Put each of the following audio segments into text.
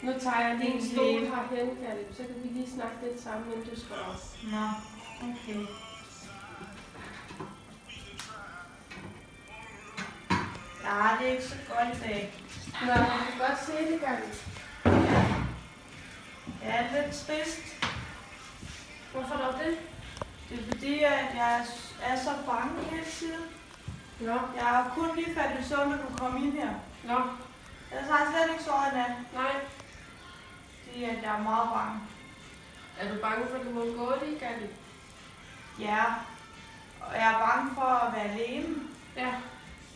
Nu tager jeg din stol herhen, Kalle, så kan vi lige snakke lidt sammen, inden du skal op. Nå, okay. Ja, det er ikke så godt i dag. Nå, jeg kan godt se det, Kalle. Jeg er lidt trist. Hvorfor dog det? Det er fordi, at jeg er så bange hele tiden. Nå. Jeg har kun lige faldet i søvn, da du kom ind her. Nå. Jeg har slet ikke sovet i nat. Nej. Fordi at jeg er meget bange. Er du bange for, at du må gå det, Kalle? Ja. Og jeg er bange for at være alene. Ja.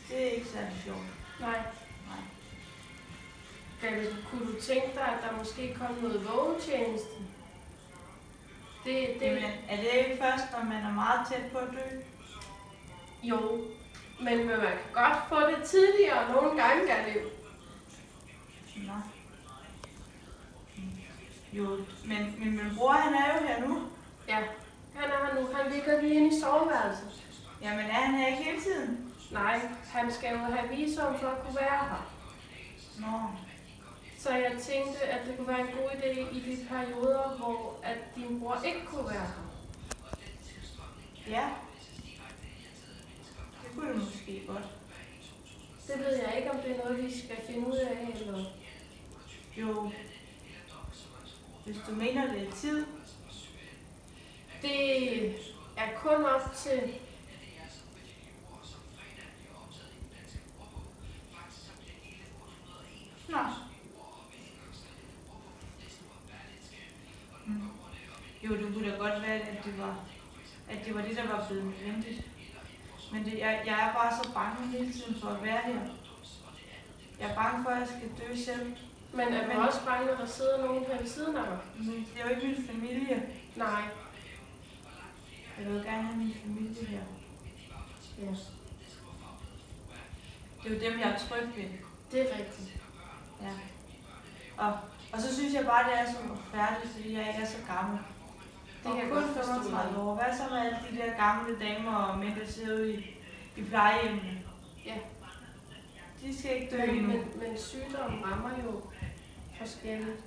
Det er ikke særlig sjovt. Nej. Nej. Kalle, kunne du tænke dig, at der måske kom noget vågetjeneste? Jamen, er det ikke først, når man er meget tæt på at dø? Jo, men man kan godt få det tidligere nogle gange, Kalle. Nå. Jo, men min bror, han er jo her nu. Ja, han er her nu. Han ligger lige inde i soveværelset. Jamen, er han her ikke hele tiden? Nej, han skal jo have visum for at kunne være her. Nå. Så jeg tænkte, at det kunne være en god idé i de perioder, hvor at din bror ikke kunne være her. Ja. Det kunne det måske godt. Det ved jeg ikke, om det er noget, vi skal finde ud af, eller... Jo. Hvis du mener, det er tid. Det er kun op til... Nå. Jo, det kunne da godt være, at det var det, der var blevet nødvendigt. Men jeg er bare så bange hele tiden for at være her. Jeg er bange for, at jeg skal dø selv. Men er du også bange, når der sidder nogen her ved siden af dig? Det er jo ikke min familie. Nej. Jeg vil gerne have min familie her. Ja. Det er jo dem, jeg er tryg ved. Det er rigtigt. Ja. Og så synes jeg bare, det er så færdigt, fordi jeg ikke er så gammel. Det kan kun 35 år. Hvad så med alle de der gamle damer og mænd, der sidder ude i plejehjemmene? Ja. De skal ikke dø endnu. Men sygdommen rammer jo forskelligt.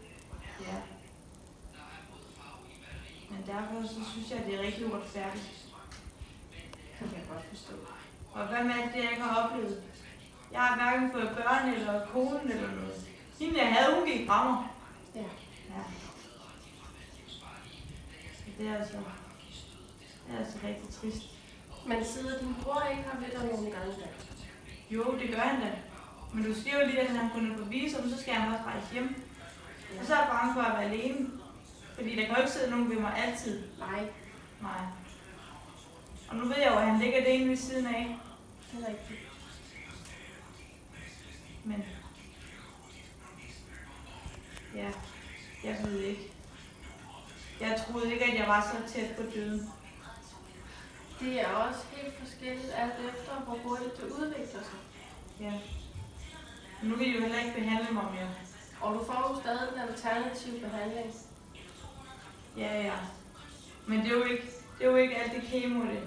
Ja. Men derfor så synes jeg, det er rigtig uretfærdigt. Det kan jeg godt forstå. Og hvad med alt det, jeg ikke har oplevet? Jeg har hverken fået børn eller kone eller noget. Hende jeg havde, hun gik fra mig. Ja. Ja. Det er altså rigtig trist. Men sidder din bror ikke her ved dig nogle gange der? Jo, det gør han da. Men du siger jo lige, at han kunne på visum, så skal han også rejse hjem. Ja. Og så er jeg bange for at være alene. Fordi der kan jo ikke sidde nogen ved mig altid. Nej. Nej. Og nu ved jeg jo, at han ligger det ene ved siden af. Det er rigtigt. Men... Ja, jeg ved ikke. Jeg troede ikke, at jeg var så tæt på døden. Det er også helt forskelligt alt efter, hvor hurtigt det udvikler sig. Ja. Men nu vil de jo heller ikke behandle mig mere. Og du får jo stadig en alternativ behandling. Ja. Men det er jo ikke alt det kemo det.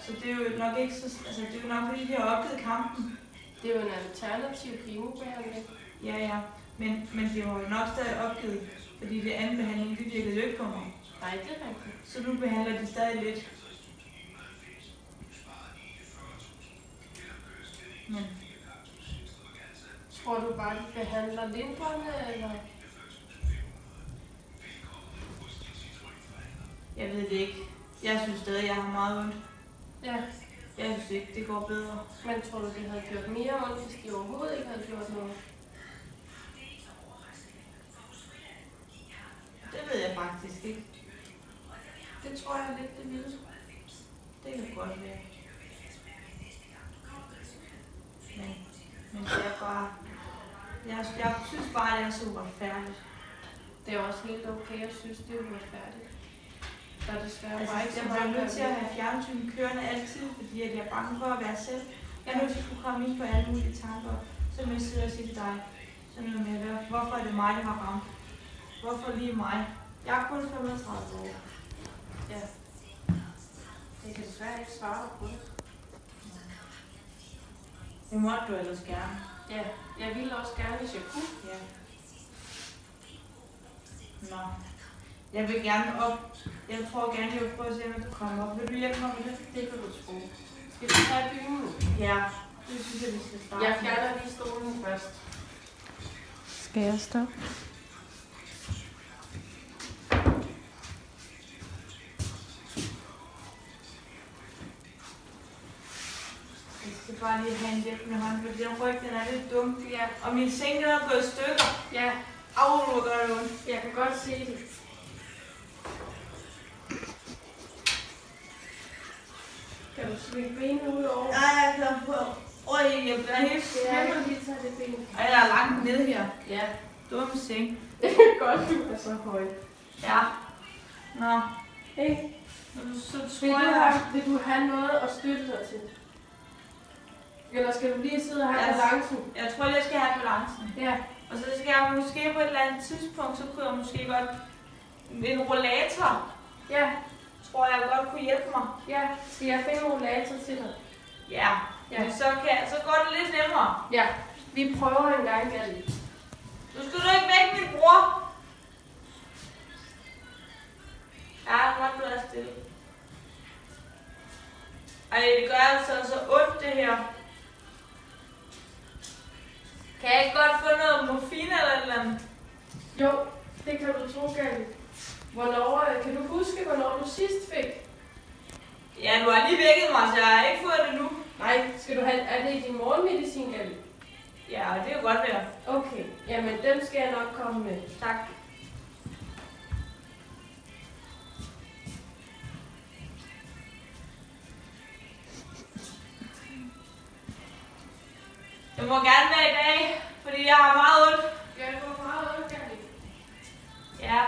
Så det er jo nok ikke så... Altså, det er jo nok fordi, de har opgivet kampen. Det er jo en alternativ kemobehandling. Ja. Men de har jo nok stadig opgivet. Fordi det anden behandling, det virkede jo ikke på mig. Nej, det er rigtigt. Så nu behandler de stadig lidt. Men... Tror du bare, de behandler lindrende, eller? Jeg ved det ikke. Jeg synes stadig, jeg har meget ondt. Ja. Jeg synes ikke, det går bedre. Men tror du, det havde gjort mere ondt, hvis de overhovedet ikke havde gjort noget? Det ved jeg faktisk ikke. Det tror jeg lidt, det ville. Det kan godt være. Men det er bare... Jeg synes bare, det er så uretfærdigt. Det er også helt okay, jeg synes, det er uretfærdigt. Der er desværre Altså, bare ikke så jeg meget er nødt til at have fjernsyn kørende altid, fordi at jeg er bange for at være selv. Jeg er nødt til at kunne komme ind på alle mulige tanker, som jeg sidder og siger til dig. Sådan noget med, hvorfor er det mig, der har ramt? Hvorfor lige mig? Jeg er kun 35 år. Ja. Jeg kan desværre ikke svare på det. Det måtte du ellers gerne. Ja, jeg ville også gerne, hvis jeg kunne. Ja. Nå. Jeg vil gerne op. Jeg tror gerne, jeg vil prøve at se, om jeg kan komme op. Vil du hjælpe mig med det? Det kan du tro. Skal vi have dynen? Ja, det synes jeg, vi skal starte. Jeg fjerner lige stolen først. Skal jeg stoppe? Jeg skal bare lige have en hjælpende hånd, fordi den ryg, den er lidt dum. Ja. Og min seng, den er gået i stykker. Ja, Au, hvor gør det ondt. jeg kan godt se det. Kan du svinge benene ud over? Ja, jeg kan på. Øj, jeg bliver helt Ja, skæmmet. jeg lige tage det ben. Ej, jeg er langt nede her. Ja, Dum seng. det er godt, du er så høj. Ja. Nå. Hey, Så vil tror du, jeg... vil du have noget at støtte dig til? Eller skal du lige sidde og have Ja. balancen? Jeg tror, jeg skal have balancen. Ja, Og så skal jeg måske på et eller andet tidspunkt, så kunne jeg måske godt... En rollator, ja, tror jeg godt kunne hjælpe mig. ja. Skal jeg finde en rollator til dig? Ja. Ja. Men så går det lidt nemmere. Ja, vi prøver en gang, Galli. Nu skal du ikke vække min bror. Ja, godt du er stille. Ej, det gør altså så ondt det her. Kan jeg ikke godt få noget morfin eller et eller andet? Jo, det kan du tro, Galli. Kan du huske, hvornår du sidst fik? Ja, du har lige vækket mig, så jeg har ikke fået det nu. Nej, er det i din morgenmedicin, Galli? Ja, det kan godt være. Okay, jamen dem skal jeg nok komme med. Tak. Det må gerne være i dag, fordi jeg har meget ondt. Ja, det var meget ondt, Galli. Ja.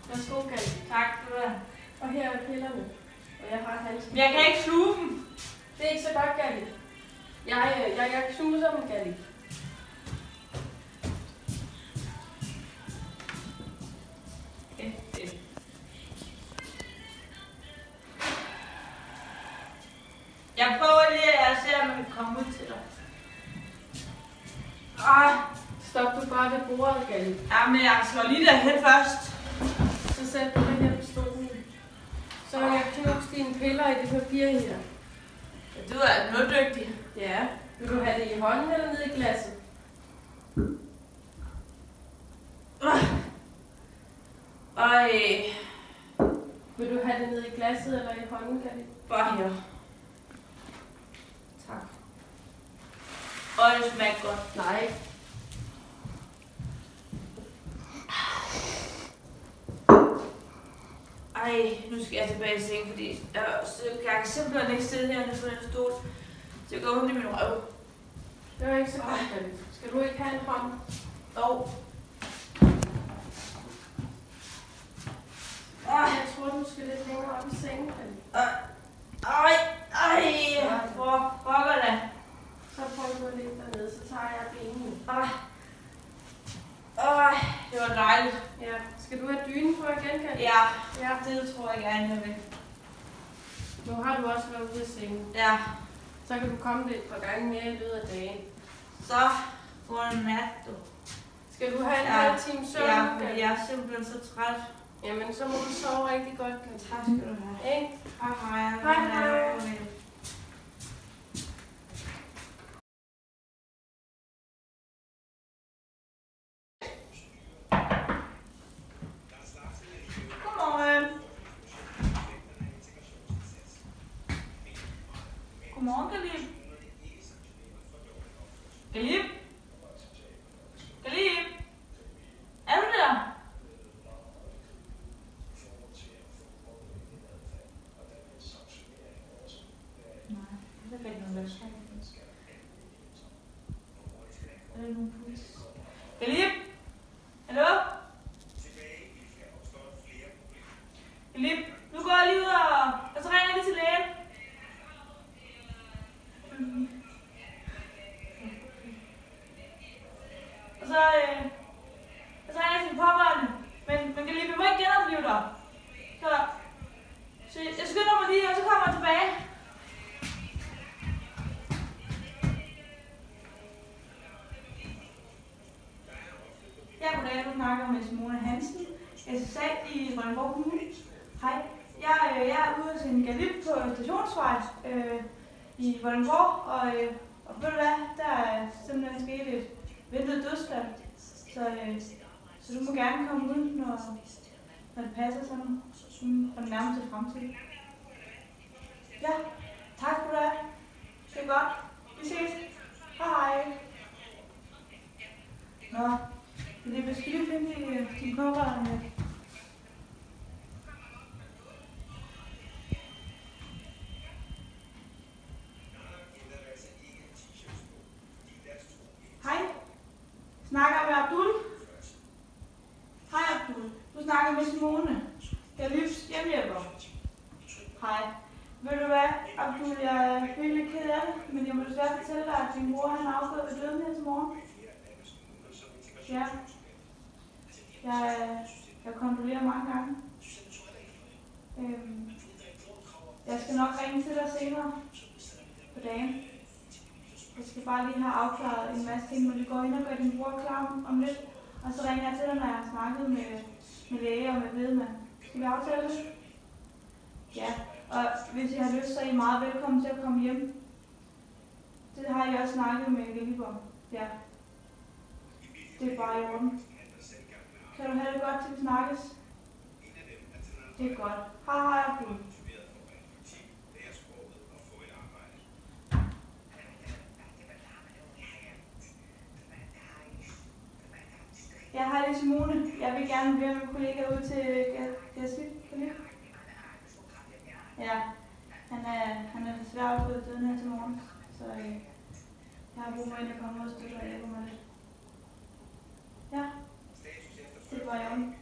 Værsgo, Galli. Tak for det. Og her er pillerne. Og jeg har halsen. Men jeg kan ikke sluge dem. Det er ikke så godt, Galli. Jeg knuser dem, Galli. Jeg prøver lige at se, om jeg kan komme ud til dig. Ah, Stop du bare ved bordet, Galli. ja, men jeg slår lige derhen først. Så sæt du dig her på stolen. Så har jeg knust dine piller i det papir her. Ja, du er noget dygtig. Ja. Vil du have det i hånden eller nede i glasset? Ej, Vil du have det nede i glasset eller i hånden, Galli? bare her. Tak. Og det smager godt. Nej. Ej, nu skal jeg tilbage i seng, fordi jeg kan simpelthen ikke sidde hernede på den stol. Det går ondt i min røv. Det var ikke så godt, Galli. Skal du ikke have en hånd? Jo. Jeg tror, du skal lidt længere op i sengen, Galli. Ej, hvor pokker da. Så prøv du at ligge dernede, så tager jeg benene. Det var dejligt. Ja. Skal du have dynen på igen, Galli? Ja, Ja. det tror jeg gerne, jeg vil. Nu har du også været ude af sengen. Ja, Så kan du komme det et par gange mere i løbet af dagen. så godnat, du. Skal du have en Ja. halv time søvn? Ja, Galli? men jeg er simpelthen så træt. Jamen, så må du sove rigtig godt, Galli. Tak skal du have. Ikke? Hej, hej. Hej, hej. Godmorgen. Godmorgen, Galip. Galip? Galip? Er du der? Nej, det er ikke nogen, der skal. Er det nogen puls? Galip? Hallo? Galip, nu går jeg lige ud og så ringer jeg lige til lægen. Og så ringer jeg til pårørende. Men Galip, jeg må ikke genopleve dig. Så jeg skynder mig lige, og så kommer jeg tilbage. snakker med Simone Hansen, SSA i Vordingborg Kommune. Hej. Jeg er ude til en galip på Stationsvej i Vordingborg, og ved du hvad, der er simpelthen sket et ventet dødsfald. Så du må gerne komme ud, når det passer sådan for den nærmeste fremtid. Ja, tak for det. Det er godt. Vi ses. Hej. Nå, det er beskidt at finde de pårørende. Hej. Snakker med Abdul? Hej Abdul. Du snakker med Simone. Jeg er livs hjemmehjælper. Hej. Ved du hvad, Abdul, jeg er virkelig ked af det, men jeg må desværre fortælle dig, at din bror han er afgået ved døden her til morgen. Ja. Jeg kontrollerer mange gange. Jeg skal nok ringe til dig senere på dagen. Jeg skal bare lige have afklaret en masse ting, når vi går ind og gør din bror klar om lidt. Og så ringer jeg til dig, når jeg har snakket med læger og med bedemand. Skal vi aftale det? Ja, og hvis I har lyst, så er I meget velkommen til at komme hjem. Det har jeg også snakket med Galip om. Ja. Det er bare i orden. Kan du have det godt, til vi snakkes? Det er godt. Hej, Abdul. Jeg har det Simone. Jeg vil gerne være med kollega ud til Galip. Ja, han er desværre afgået døden her til morgen, så jeg har brug for en, der kommer og støtter og hjælper mig lidt. Ja, det var jeg.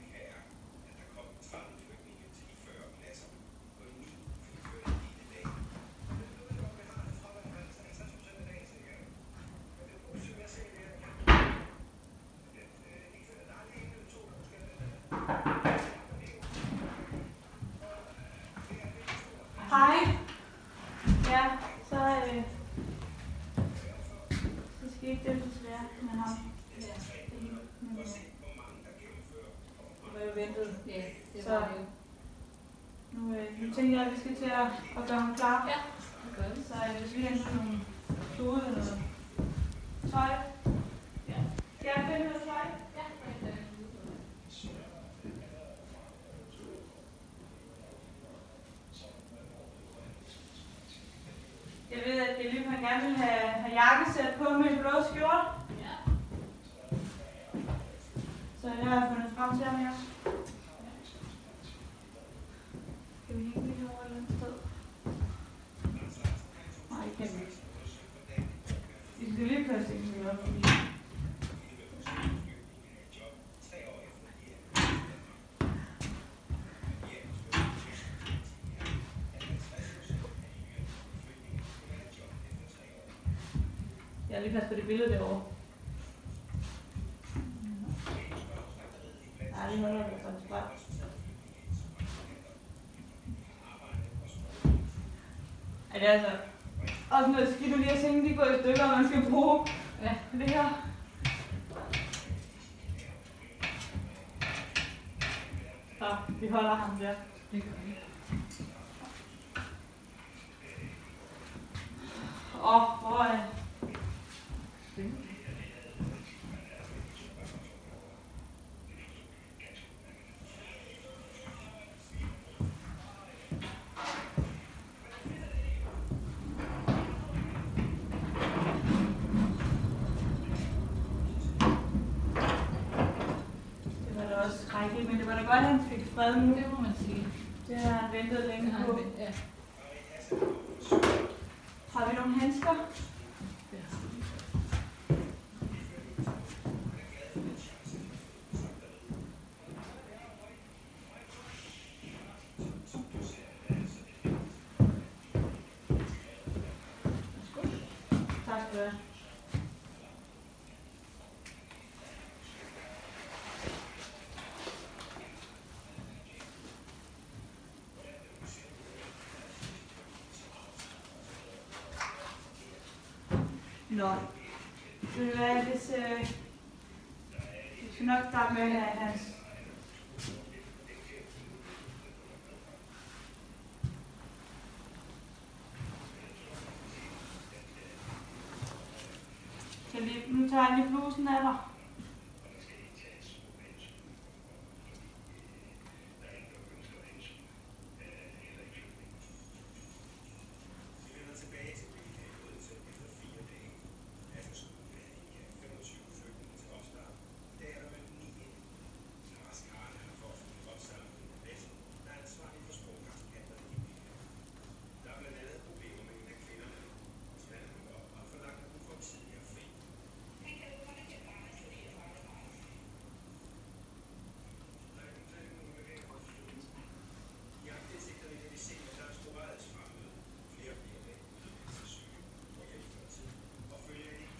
Hej. Ja, så skete det desværre med ham. Det var jo ventet. Ja, det var det jo. Nu tænker jeg, at vi skal til at gøre ham klar. Ja, det gør vi. Så hvis vi henter nogle stole eller noget tøj. Ja. Skal jeg finde noget tøj? Ja, det er det. Jeg ved, at Galip gerne vil have jakkesæt på med en blå skjorte. Ja. Så jeg har fundet frem til ham her. Skal vi hænge det over et eller andet sted? Nej, det kan vi ikke. Vi skal lige passe det, vi op. Jeg lige passe på det billede derovre. Nej, det holder vi for en spot. Det er altså også noget skidt lige at tænke, de går i stykker, og man skal bruge det her. Så, vi holder ham der. Det gør vi. Hvor er det? Men det var da godt, at han fik fred nu. Det må man sige. Det har han ventet længe på. Ja. Har vi nogle handsker? Ja. Tak skal du have. Nå, ved du hvad, hvis skal nok starte med at have hans. Nu tager jeg lige blusen af dig.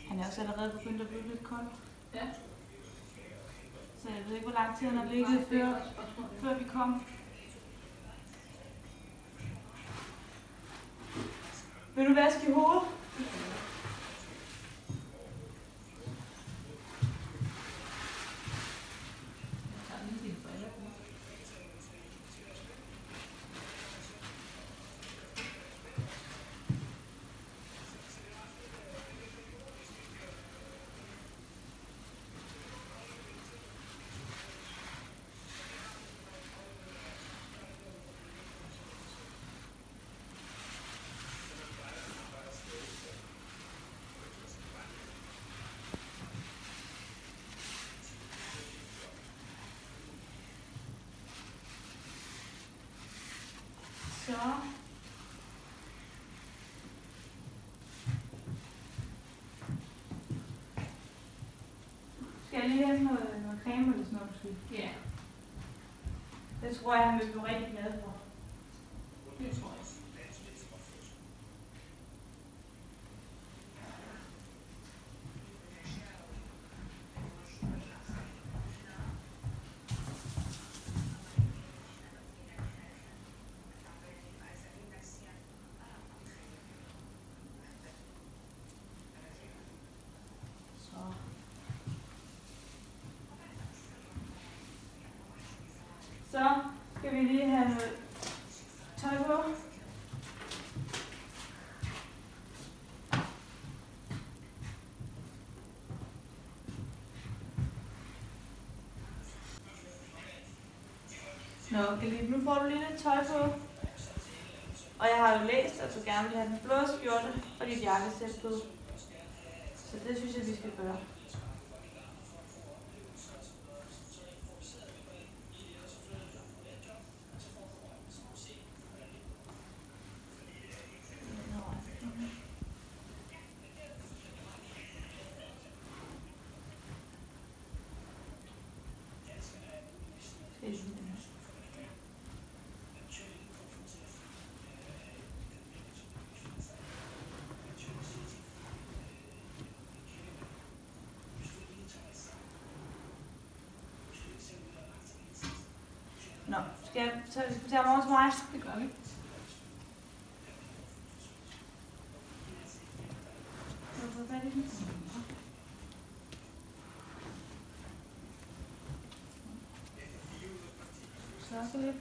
Han er også allerede begyndt at blive lidt kold. Ja. Så jeg ved ikke, hvor lang tid han har ligget, før vi kom. Vil du vaske i hovedet? Jeg tager lige dine briller på. Så. Skal jeg lige have noget creme eller sådan noget måske? Ja, Det tror jeg, han vil blive rigtig glad for. det tror jeg. Så skal vi lige have noget tøj på. Nå, Galip, nu får du lige lidt tøj på. Og jeg har jo læst, at du gerne vil have den blå skjorte og dit jakkesæt på. Så det synes jeg, vi skal gøre. Nå, skal jeg tage mig over til mig? Det gør vi. Skal du få fat i den? Så lidt.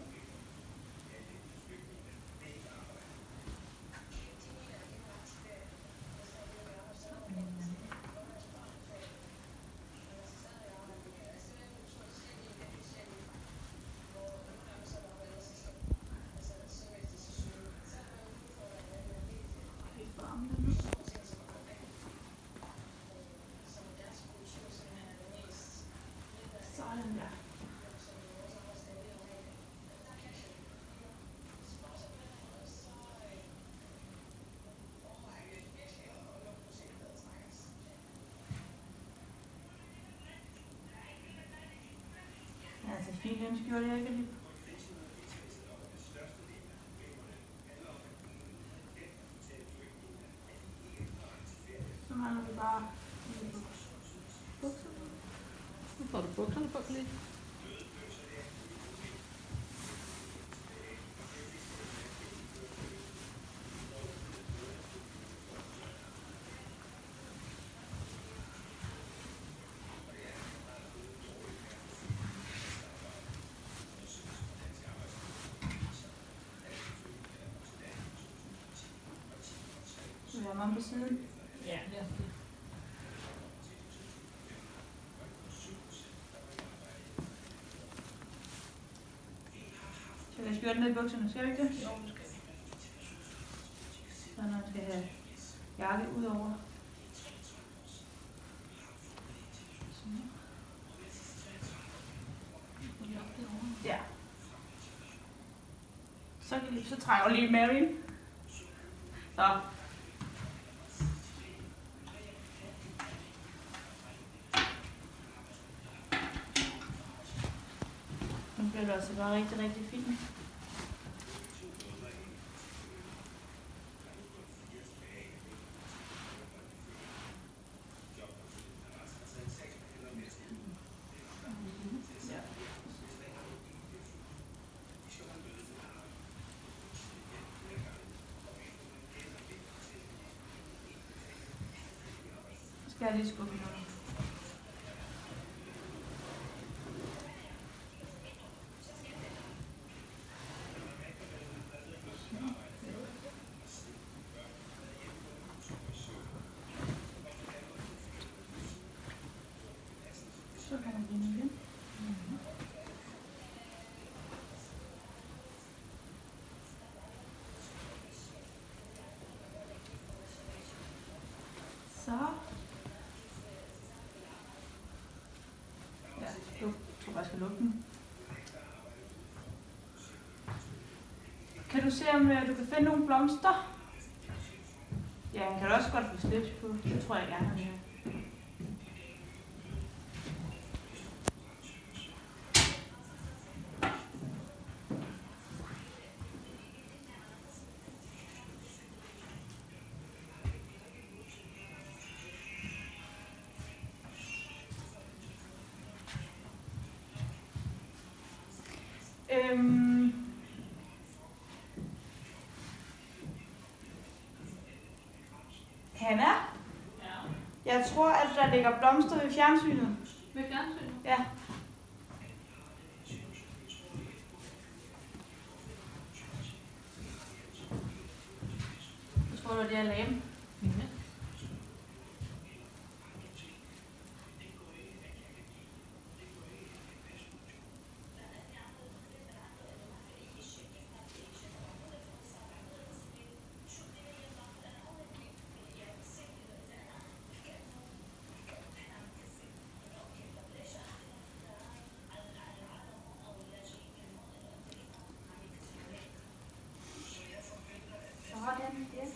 Sådan der. Ja, altså fint ønskjort, jeg ikke lige. Så mangler vi bare bukser. Nu får du bukserne på lidt. være om på siden. Ja, det er det. Skal vi skjorten ned i bukserne? Skal vi ikke det? Jo, det skal vi. Så når man skal have jakke ud over. Ja. Så trækker jeg lige Mary. Så. Nu bliver det også bare rigtig, rigtig fint. Skal jeg lige skubbe noget? Så kommer vi ind igen. Så. Ja, jeg tror bare, jeg skal lukke den. Kan du se, om du kan finde nogle blomster? Ja, han kan du også godt få slips på. Det tror jeg gerne, han vil. Hanna? Ja. Jeg tror, at der ligger blomster ved fjernsynet. Ved fjernsynet? Ja. Jeg tror, det var det, jeg lagde dem. Ja. Sådan, det er det.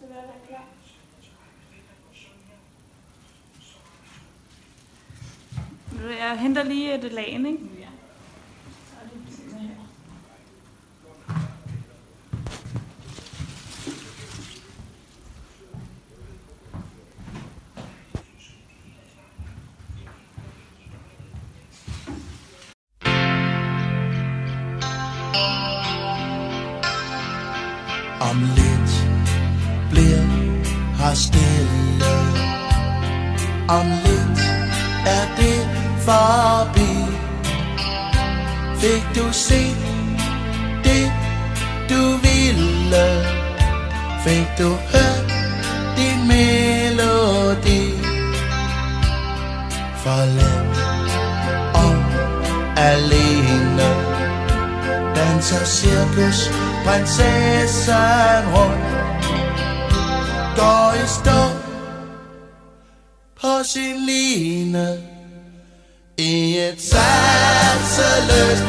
Så vil jeg være klar. Jeg henter lige et lagen, ikke? Ja. Så er det sådan her. Om lidt bliver her stille. Om lidt er det forbi. Fik du set det du ville? Fik du hørt din melodi? Forladt og alene danser cirkusprinsessen rundt, går i stå på sin line i et sanseløst